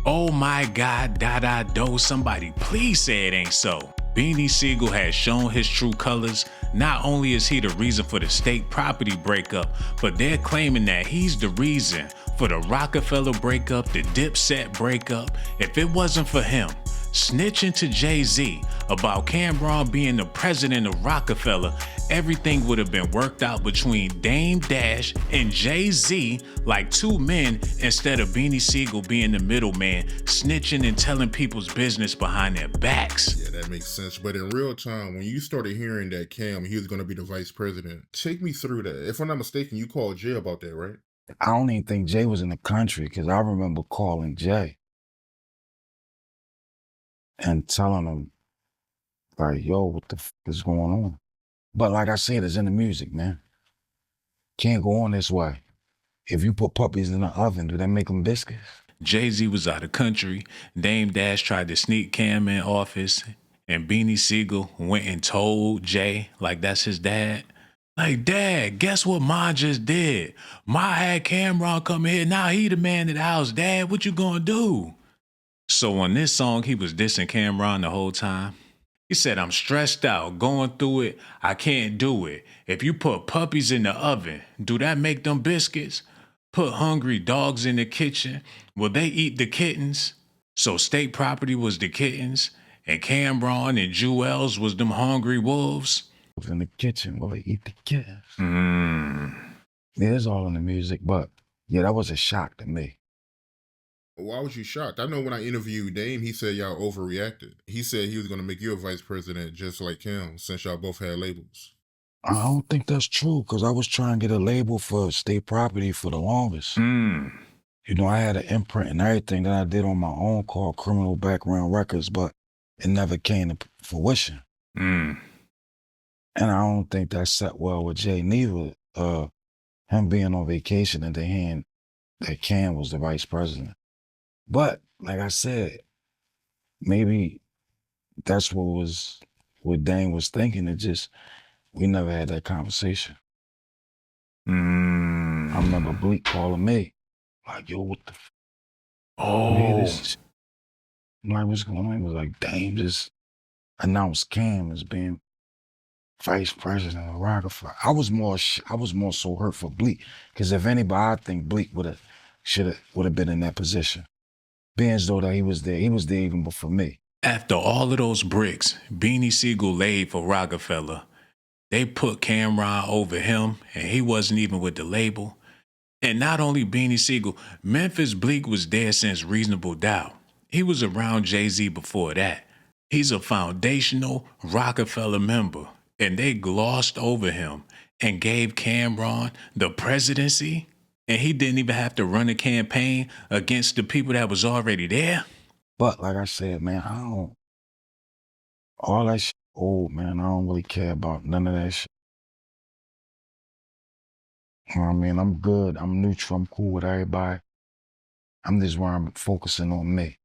Oh my God, do somebody please say it ain't so. Beanie Sigel has shown his true colors. Not only is he the reason for the state property breakup, but they're claiming that he's the reason for the Rockefeller breakup, the DOCZ breakup. If it wasn't for him snitching to Jay-Z about Cameron being the president of Rockefeller, everything would have been worked out between Dame Dash and Jay-Z like two men instead of Beanie Sigel being the middleman, snitching and telling people's business behind their backs. Yeah, that makes sense. But in real time, when you started hearing that Cam, he was going to be the vice president, take me through that. If I'm not mistaken, you called Jay about that, right? I don't even think Jay was in the country because I remember calling Jay and telling him, like, yo, what the f is going on? But like I said, it's in the music, man. Can't go on this way. If you put puppies in the oven, do that make them biscuits? Jay-Z was out of country. Dame Dash tried to sneak Cam in office, and Beanie Sigel went and told Jay, like that's his dad. Like, Dad, guess what Ma just did? Ma had Cameron come here, now he the man of the house. Dad, what you gonna do? So on this song, he was dissing Cameron the whole time. He said, I'm stressed out, going through it, I can't do it. If you put puppies in the oven, do that make them biscuits? Put hungry dogs in the kitchen, will they eat the kittens? So state property was the kittens, and Cameron and Jewels was them hungry wolves? In the kitchen, will they eat the kids? Yeah, it's all in the music, but yeah, that was a shock to me. Why was you shocked? I know when I interviewed Dame, he said y'all overreacted. He said he was going to make you a vice president just like Cam, since y'all both had labels. I don't think that's true because I was trying to get a label for state property for the longest. You know, I had an imprint and everything that I did on my own called Criminal Background Records, but it never came to fruition. And I don't think that set well with Jay neither. Him being on vacation and then hearing that Cam was the vice president. But like I said, maybe that's what Dane was thinking. It just, we never had that conversation. I remember Bleak calling me, like, yo, what the f? Oh. Like, what's going on? He was like, Dame just announced Cam as being vice president of Rockefeller. I was more so hurt for Bleak, because if anybody, I think Bleak would have been in that position. Being as though that he was there even before me. After all of those bricks Beanie Sigel laid for Rockefeller, they put Cameron over him, and he wasn't even with the label. And not only Beanie Sigel, Memphis Bleak was there since Reasonable Doubt. He was around Jay-Z before that. He's a foundational Rockefeller member, and they glossed over him and gave Cameron the presidency, and he didn't even have to run a campaign against the people that was already there. But like I said, man, all that shit old, man. I don't really care about none of that shit. You know what I mean? I'm good. I'm neutral. I'm cool with everybody. I'm just where I'm focusing on me.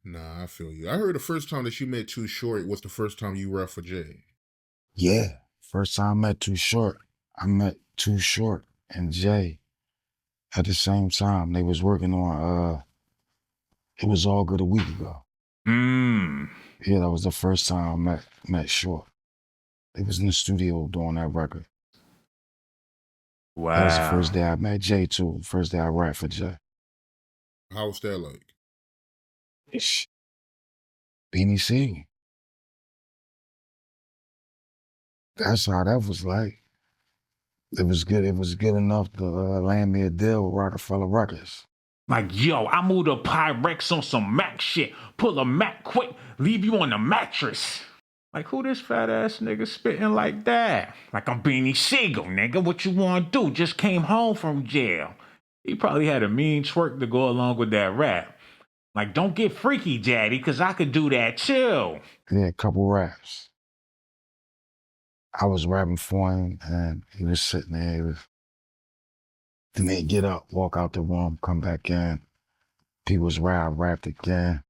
Nah, I feel you. I heard the first time that you met Too Short was the first time you rapped for Jay. Yeah. First time I met Too Short, and Jay at the same time. They was working on It Was All Good a week ago. Yeah, that was the first time I met Short. They was in the studio doing that record. Wow. That was the first day I met Jay too. First day I rapped for Jay. How was that like? Beanie Sigel. That's how that was like. It was good. It was good enough to land me a deal with Rockefeller Records. Like, yo, I moved a Pyrex on some Mac shit. Pull a Mac quick, leave you on the mattress. Like, who this fat ass nigga spitting like that? Like, I'm Beanie Sigel, nigga. What you wanna do? Just came home from jail. He probably had a mean twerk to go along with that rap. Like, don't get freaky, daddy, cause I could do that too. Yeah, a couple raps. I was rapping for him, and he was sitting there. Then they'd get up, walk out the room, come back in. People's rapped again.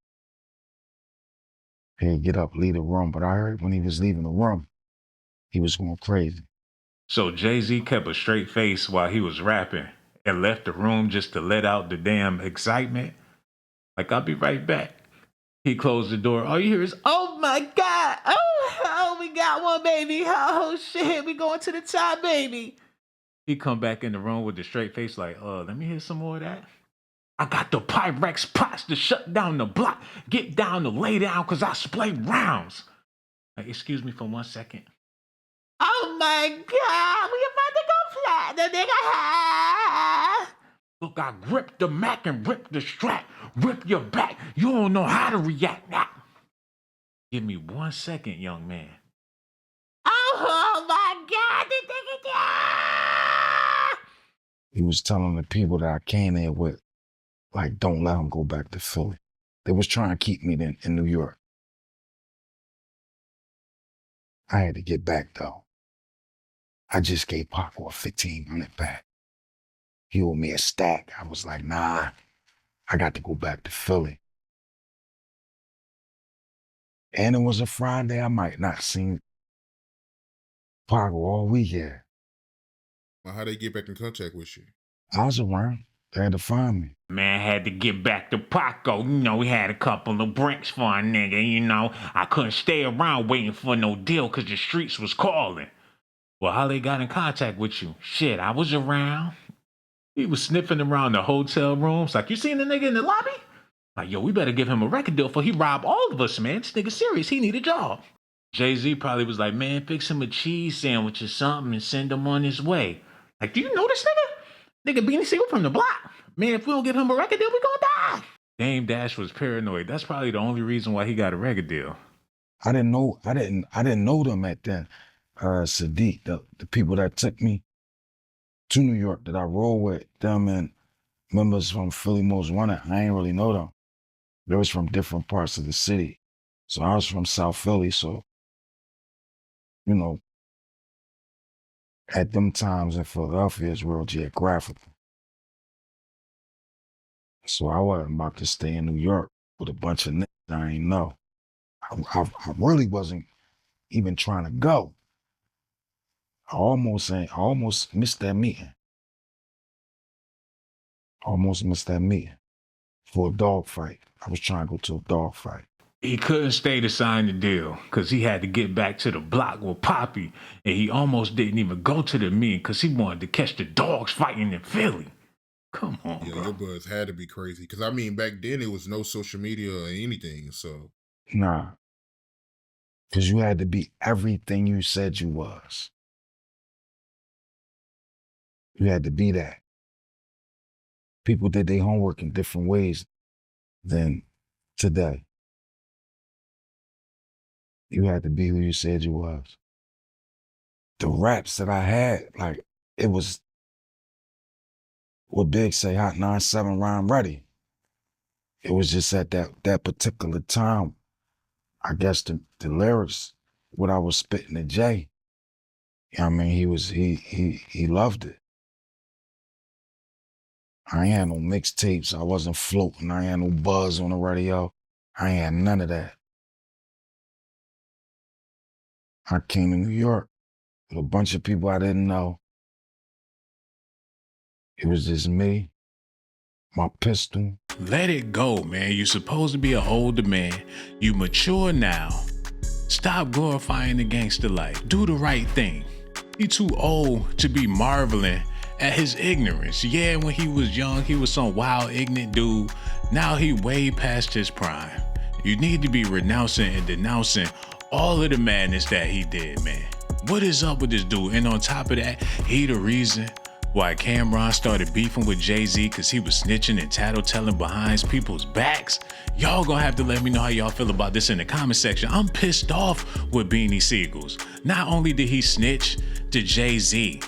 He'd get up, leave the room. But I heard when he was leaving the room, he was going crazy. So Jay-Z kept a straight face while he was rapping and left the room just to let out the damn excitement? Like, I'll be right back. He closed the door. All you hear is, oh my God. Oh, we got one, baby. Oh, shit. We going to the top, baby. He come back in the room with a straight face like, let me hear some more of that. I got the Pyrex pots to shut down the block. Get down to lay down because I splay rounds. Like, excuse me for 1 second. Oh my God. We about to go flat. The nigga. Look, I grip the Mac and rip the strap. Rip your back. You don't know how to react now. Give me 1 second, young man. Oh my God. He was telling the people that I came there with, like, don't let him go back to Philly. They was trying to keep me in New York. I had to get back, though. I just gave Paco a 1,500 back. He owed me a stack. I was like, nah, I got to go back to Philly. And it was a Friday. I might not seen Paco all weekend. Well, how they get back in contact with you? I was around. They had to find me. Man, had to get back to Paco. You know, we had a couple of brinks for a nigga, you know. I couldn't stay around waiting for no deal because the streets was calling. Well, how they got in contact with you? Shit, I was around. He was sniffing around the hotel rooms. Like, you seen the nigga in the lobby? Like, yo, we better give him a record deal before he rob all of us, man. This nigga serious. He need a job. Jay-Z probably was like, man, fix him a cheese sandwich or something and send him on his way. Like, do you know this nigga? Nigga Beanie Sigel from the block. Man, if we don't give him a record deal, we gonna die. Dame Dash was paranoid. That's probably the only reason why he got a record deal. I didn't know them at then. Sadiq, the people that took me to New York that I rolled with, them and members from Philly Most Wanted, I ain't really know them. They was from different parts of the city. So I was from South Philly, so, you know, at them times in Philadelphia, it's real geographical. So I wasn't about to stay in New York with a bunch of niggas I ain't know. I really wasn't even trying to go. I almost missed that meeting. Almost missed that meeting for a dog fight. I was trying to go to a dog fight. He couldn't stay to sign the deal because he had to get back to the block with Poppy, and he almost didn't even go to the meeting because he wanted to catch the dogs fighting in Philly. Come on, Yeah, bro. your buzz had to be crazy. Because, I mean, back then, it was no social media or anything, so. Nah. Because you had to be everything you said you was. You had to be that. People did their homework in different ways than today. You had to be who you said you was. The raps that I had, like, it was what Big say, Hot 9-7 rhyme ready. It was just at that particular time, I guess the lyrics, what I was spitting to Jay, you know what I mean, he loved it. I ain't had no mixtapes. I wasn't floating. I ain't had no buzz on the radio. I ain't had none of that. I came to New York with a bunch of people I didn't know. It was just me, my pistol. Let it go, man. You're supposed to be an older man. You mature now. Stop glorifying the gangster life. Do the right thing. He too old to be marveling at his ignorance. Yeah, when he was young, he was some wild, ignorant dude. Now he way past his prime. You need to be renouncing and denouncing all of the madness that he did, man. What is up with this dude? And on top of that, he the reason why Cameron started beefing with Jay-Z because he was snitching and tattletelling behind people's backs. Y'all gonna have to let me know how y'all feel about this in the comment section. I'm pissed off with Beanie Sigels. Not only did he snitch to Jay-Z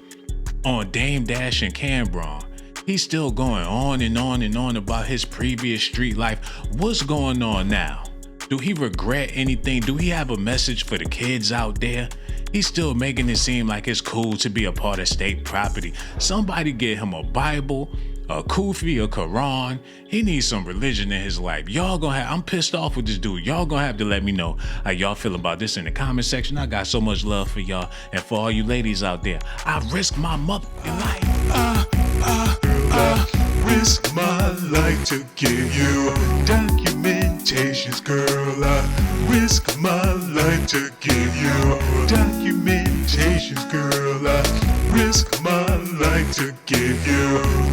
on Dame Dash and Cameron, he's still going on and on and on about his previous street life. What's going on now? Do he regret anything? Do he have a message for the kids out there? He's still making it seem like it's cool to be a part of state property. Somebody get him a Bible, a Kufi, a Quran. He needs some religion in his life. Y'all gonna have, I'm pissed off with this dude. Y'all gonna have to let me know how y'all feel about this in the comment section. I got so much love for y'all. And for all you ladies out there, I risk my motherfucking life. Risk my my life to give you documentations, girl. I risk my life to give you documentations, girl. I risk my life to give you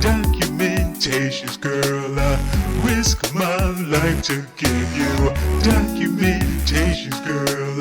documentations, girl. I risk my life to give you documentations, girl.